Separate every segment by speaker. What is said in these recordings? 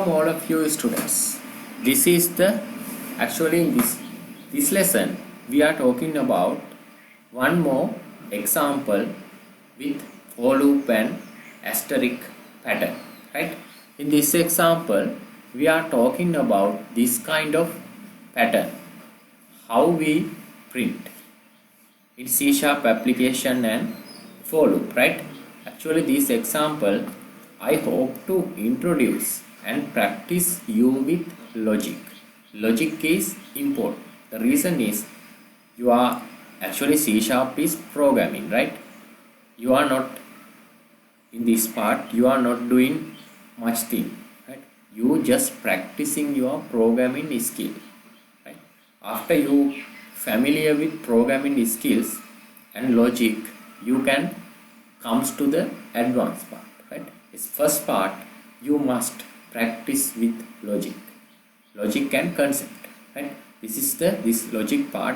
Speaker 1: Welcome all of you students. This is the actually in this lesson we are talking about one more example with for loop and asterisk pattern, right? In this example we are talking about this kind of pattern, how we print in C# application and for loop, right? Actually this example I hope to introduce and practice you with logic. Logic is important. The reason is you are actually C# is programming, right? You are not in this part, you are not doing much thing, right? You just practicing your programming skill, right? After you familiar with programming skills and logic, you can comes to the advanced part, right? This first part you must practice with logic and concept, right? This is this logic part,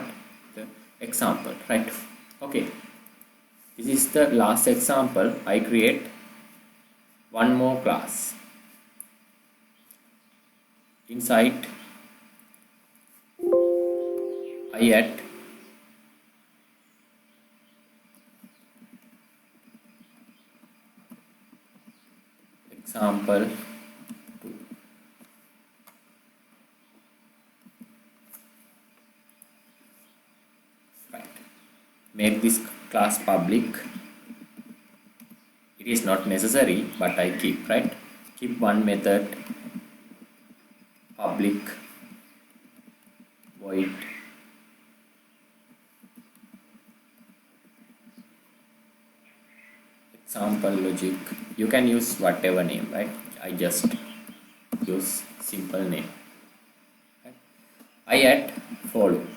Speaker 1: the example, right? Okay, this is the last example. I create one more class inside. I add example 2. Right. Make this class public. It is not necessary, but I keep, right? Keep one method public void example logic. You can use whatever name, right? I just use simple name, right? I add for loop.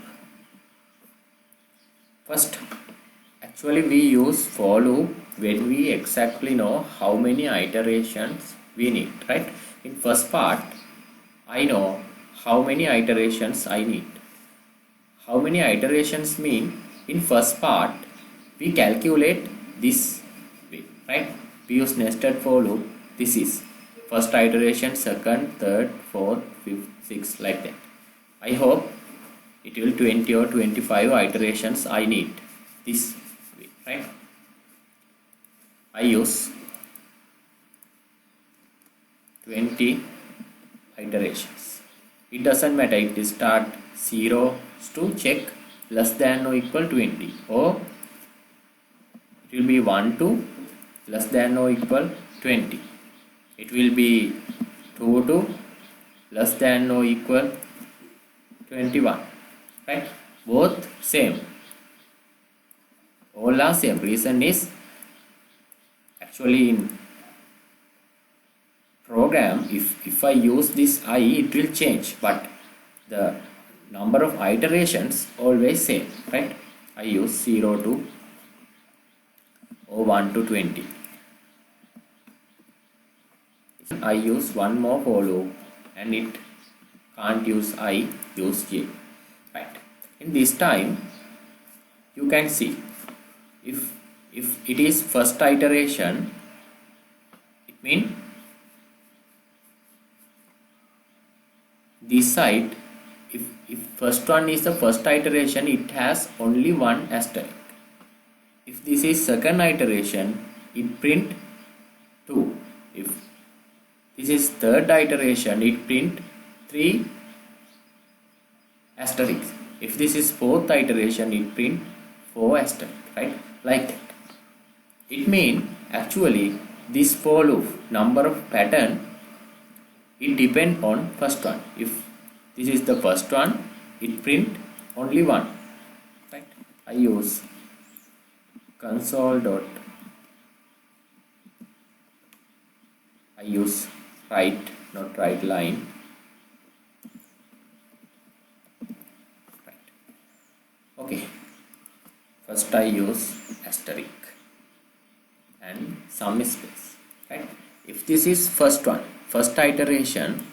Speaker 1: First, actually we use for loop when we exactly know how many iterations we need, right? In first part I know how many iterations I need. How many iterations mean in first part we calculate this way, right? We use nested for loop. This is first iteration, second, third, fourth, fifth, sixth, like that. I hope it will 20 or 25 iterations I need this way, right? I use 20 iterations. It doesn't matter if it start 0 to check less than or equal 20, or it will be 1 to less than or equal 20. It will be 2 to less than or equal 21, right? Both same, all are same. Reason is actually in program if I use this I, it will change, but the number of iterations always same, right? I use 0 to or 1 to 20. I use one more for loop and it can't use I, use J, right? In this time you can see if it is first iteration, it means this side, if first one is the first iteration, it has only one asterisk. If this is second iteration, it print 2. If this is third iteration, it print 3 asterisks. If this is fourth iteration, it print 4 asterisks, right? Like that. It means actually this for loop number of pattern, it depends on first one. If this is the first one, it print only one, right? I use console dot, I use write, not write line, right? Okay, first I use asterisk and some space, right? If this is first one, first iteration,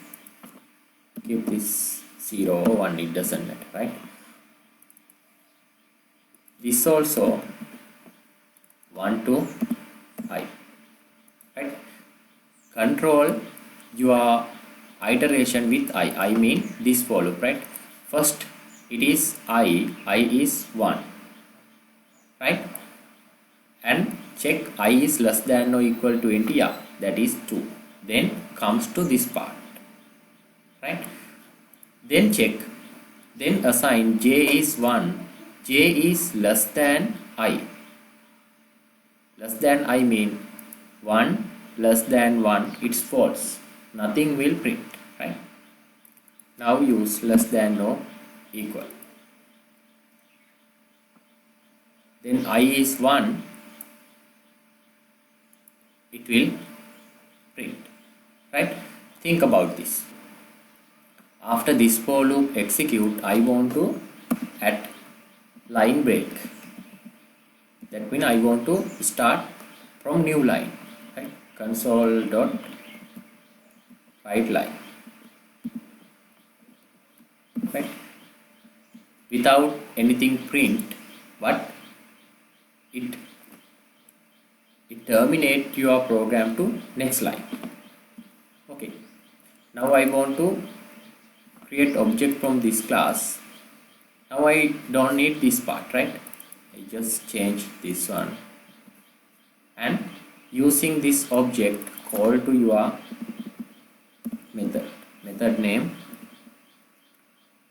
Speaker 1: keep this 0 or 1, it doesn't matter, right? This also 1 to 5, right? Control your iteration with I mean this for loop, right? First it is I is 1, right? And check I is less than or equal to 20, yeah, that is 2. Then comes to this part, right? Then check, then assign j is 1, j is less than I. Less than I mean 1 less than 1, it's false, nothing will print, right? Now use less than or equal. Then I is 1, it will print, right? Think about this. After this for loop execute, I want to add line break. That means I want to start from new line, right? Console dot write line, right? Without anything print, but it terminate your program to next line. Okay, now I want to create object from this class. Now I don't need this part, right? I just change this one, and using this object call to your method name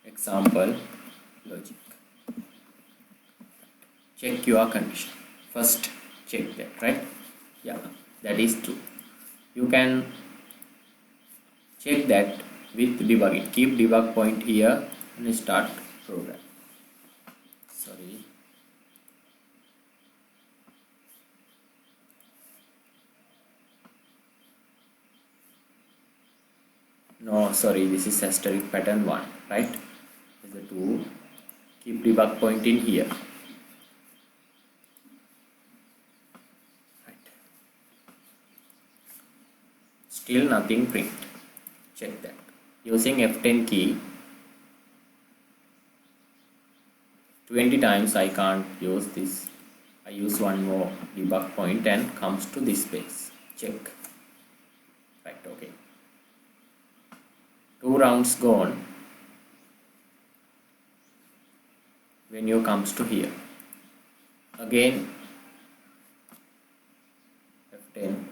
Speaker 1: example logic. Check your condition. First check that, right? Yeah, that is true. You can check that with debugging. Keep debug point here and start program. Sorry. No, sorry, this is asterisk pattern 1, right? Is the 2. Keep debug point in here. Right. Still nothing print. Check that. Using F10 key 20 times I can't use this. I use one more debug point and comes to this space. Check. Right, okay. 2 rounds gone. When you comes to here, again F10,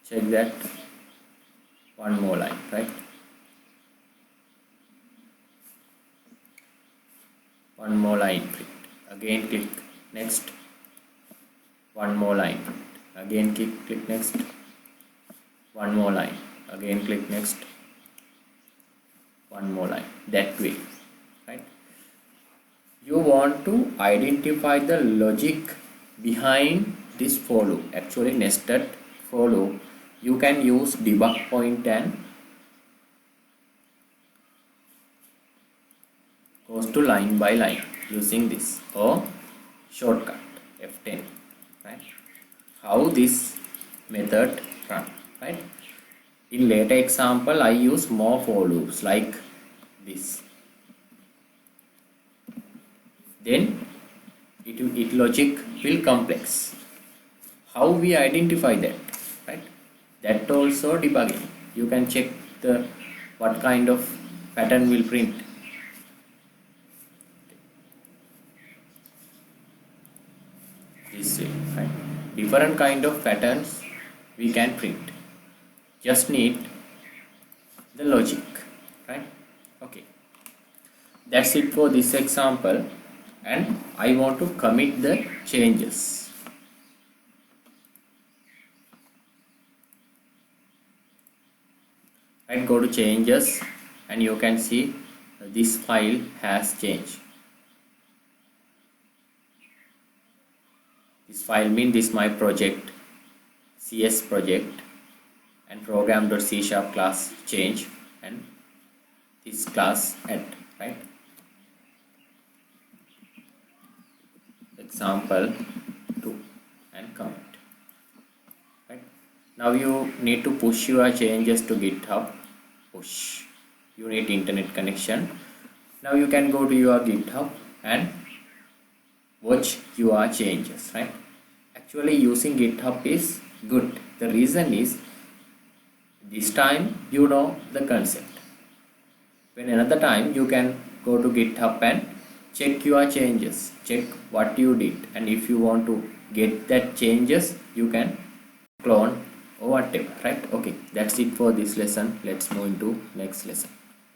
Speaker 1: check that, one more line, right? One more line print. Again click next, one more line print. Again click next, one more line. Again click next, one more line. That way, right? You want to identify the logic behind this for loop, actually nested for loop. You can use debug point and goes to line by line using this, or shortcut F10, right? How this method run, right? In later example I use more for loops like this. Then it logic will complex. How we identify that, right? That also debugging. You can check the what kind of pattern will print. This way, right? Different kind of patterns we can print. Just need the logic, right? Okay, that's it for this example, and I want to commit the changes. Right, go to changes and you can see this file has changed. This file means this my project, CS project, and program.c# class change, and this class add, right? Example 2 and commit. Right? Now you need to push your changes to GitHub. Push. You need internet connection. Now you can go to your GitHub and watch your changes, right? Actually using GitHub is Good. The reason is this time you know the concept. When another time you can go to GitHub and check your changes, check what you did, and if you want to get that changes you can clone or whatever, right? Okay, that's it for this lesson. Let's move into next lesson.